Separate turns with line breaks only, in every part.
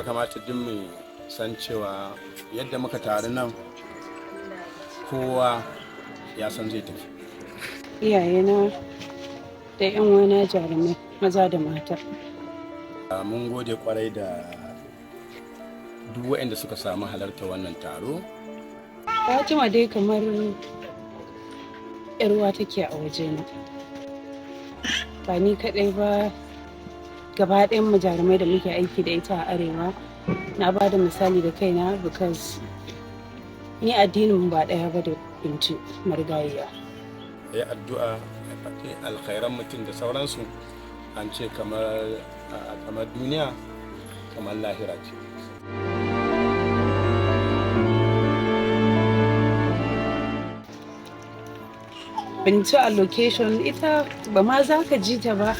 kamata duk mu san cewa yadda muka taru nan kowa ya san zai tafi.
Iyayena da 'yan uwana jarumai maza da mata.
Mun gode kwarai da duk waɗanda suka samu halarta wannan taro.
Fatima dai kamar 'yar uwa take a wajena. Ba ni kaɗai ba, gaba ɗayan mu jarumai da muke aiki da ita a arewa. Na ba da misali da kaina because ni addinin ba ɗaya ba da Bintu marigayiya.
Ya addu'a ya faɗi alkhairan mutum da sauransu, an ce kamar duniya kamar lahira ce.
Bintu a location ita ba ma za ka ji ta ba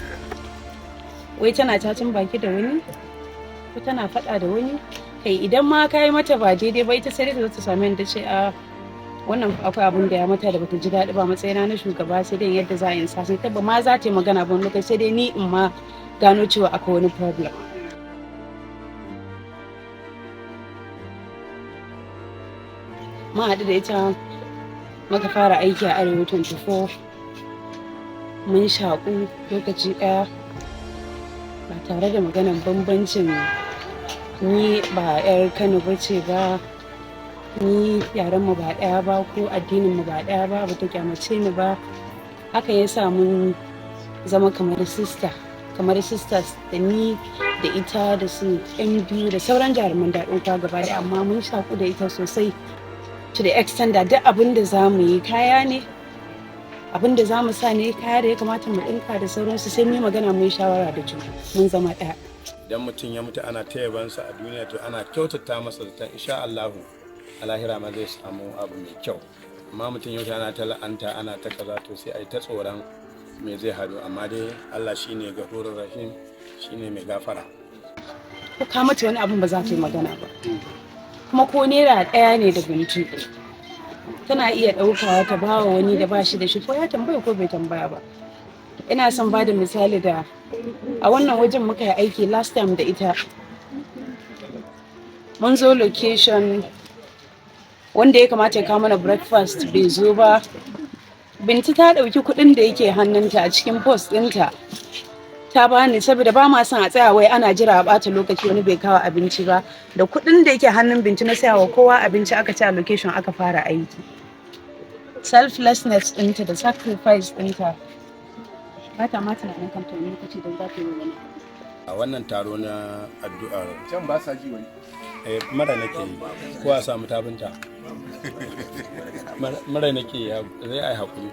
wai tana cacin baki da wani ko tana faɗa da wani. Kai idan ma ka yi mata ba daidai ba ita sai ta same ni ta ce a wannan akwai abun da ya mata da bata ji daɗi ba, matsayina na shugaba sai dai yadda za a yi sasin ta ba ma za ta yi magana ba lokaci sai dai ni in ma gano cewa akwai wani problem. Mun haɗu da ita muka fara aiki a Arewa 24, mun shaƙu lokaci ɗaya ba tare da maganar bambancin ni ba 'yar Kano bace ba, ni yaren mu ba ɗaya ba ko addinin mu ba ɗaya ba, bata kyamace ni ba. Haka ya sa mun zama kamar sisters da ni da ita da su yan biyu da sauran jaruman daɗin kwa gaba ɗaya, amma mun shaku da ita sosai to the extent da duk abin da za mu yi kaya ne, abin da za mu sa ne, kaya da ya kamata mu ɗinka da sauransu sai mu magana mu yi shawara da juna, mun zama ɗaya.
Idan mutum ya mutu ana ta yabansa a duniya to ana kyautata masa zaton insha Allahu a lahira ma zai samu abu mai kyau. Amma mutum yau ana ta la'anta ana ta kaza to sai a yi ta tsoron me zai haɗu, amma dai Allah shine gafurur rahim, shine mai gafara.
Ko ka mata wani abin ba za ta yi magana ba, kuma ko naira ɗaya ne da Bintu tana iya ɗaukawa ta ba wa wani da ba shi da shi, ko ya tambaya ko bai tambaya ba. Ina son ba da misali da a wannan wajen muka yi aiki last time da ita, mun zo location wanda ya kamata ya kawo mana breakfast bai zo ba. Bintu ta ɗauki kuɗin da yake hannunta a cikin post ɗinta ta bani saboda ba ma son a tsaya wai ana jira a ɓata lokaci wani bai kawo abinci ba. Da kuɗin da yake hannun Bintu na sayawa kowa abinci aka ci a location aka fara aiki. Selflessness ɗinta da sacrifice ɗinta ba ta ma tunanin kanta wani lokaci don za ta yi wani.
A wannan taro na addu'ar
can ba sa ji wani
mara nake yi ko a samu tabinta mara nake yi zai ai hakuri.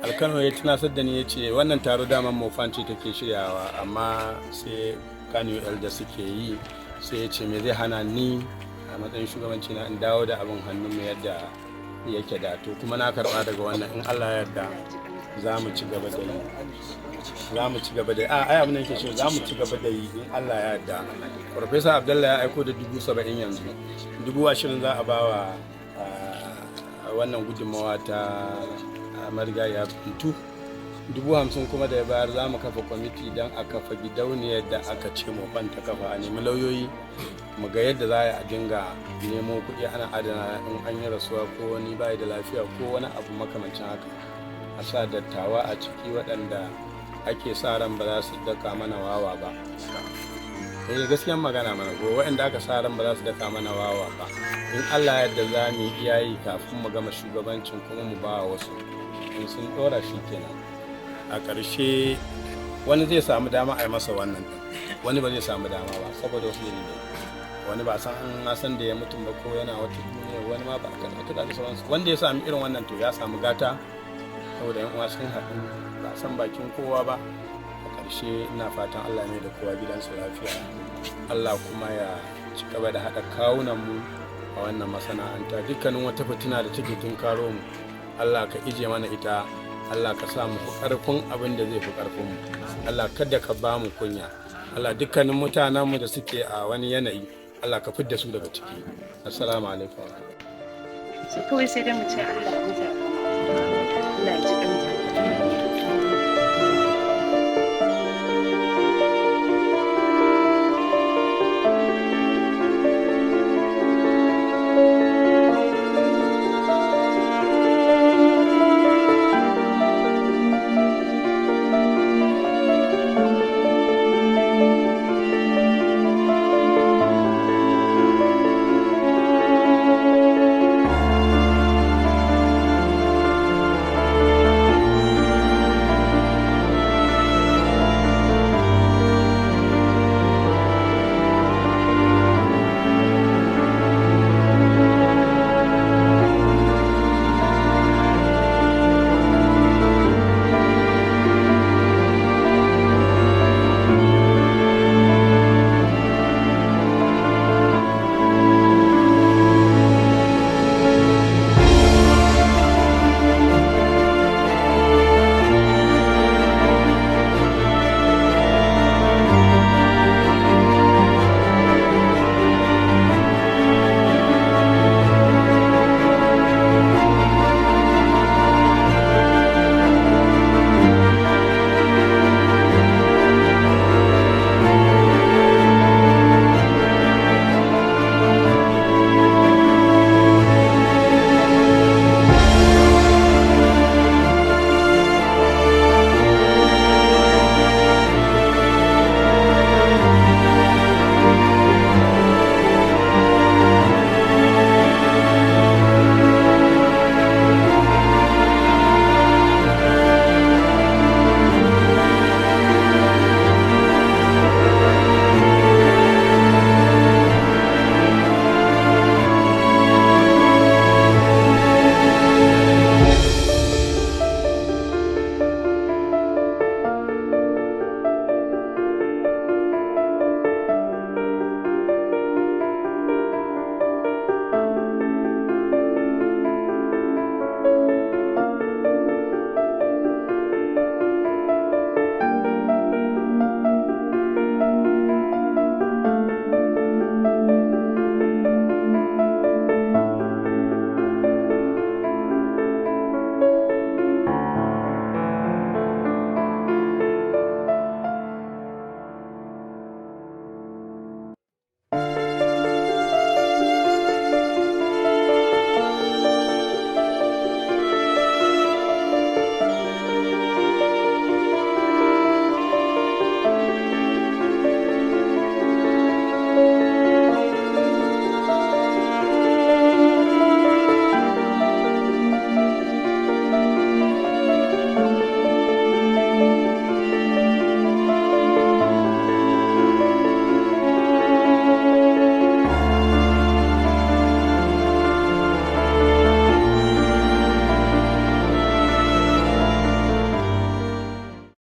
Alkano ya tunasar da ni ya ce wannan taro daman mofanci take shiryawa, amma sai Kano da suke yi sai ya ce me zai hana ni a matsayin shugabanci na in dawo da abin hannun mu yadda yake da, to kuma na karba daga wannan in Allah ya yarda za mu ci gaba da yi, za mu ci gaba da yi. Ai abin da yake cewa za mu ci gaba da yi in Allah ya yarda. Professor Abdullahi ya aiko da 70,000 yanzu, 20,000 za a bawa wannan gudunmawa ta marigayya Bintu, 50,000 kuma da ya bayar za mu kafa kwamiti don a kafa gidauniyar da aka ce mu banta kafa, a nemi lauyoyi mu ga yadda za a dinga nemo kuɗi ana adana in an yi rasuwa ko wani bai da lafiya ko wani abu makamancin haka, a sa dattawa a ciki waɗanda ake sa ran ba za su daka mana wawa ba. Gaskiyan magana mana ko waɗanda aka sa ran ba za su daka mana wawa ba, in Allah yadda za mu iya yi kafin mu gama shugabancin kuma mu ba wasu in sun ɗora shi kenan. A ƙarshe wani zai samu dama a yi masa wannan, wani ba zai samu dama ba saboda wasu dalilai. Wani ba san an san da ya mutum ba ko yana wata duniya, wani ma ba a da sauransu. Wanda ya sami irin wannan to ya samu gata saboda yan uwa sun haɗu ba san bakin kowa ba. A ƙarshe ina fatan Allah ne da kowa gidansa lafiya, Allah kuma ya ci gaba da haɗa kawunan mu a wannan masana'anta. Dukkanin wata fitina da take tunkaro mu Allah ka ije mana ita, Allah ka sa mu fi ƙarfin abin da zai fi ƙarfin mu, Allah kada ka ba mu kunya, Allah dukkanin mutanen mu da suke a wani yanayi Allah ka fidda su daga ciki. Assalamu alaikum.
Kawai sai dai mu ce Allah ya ji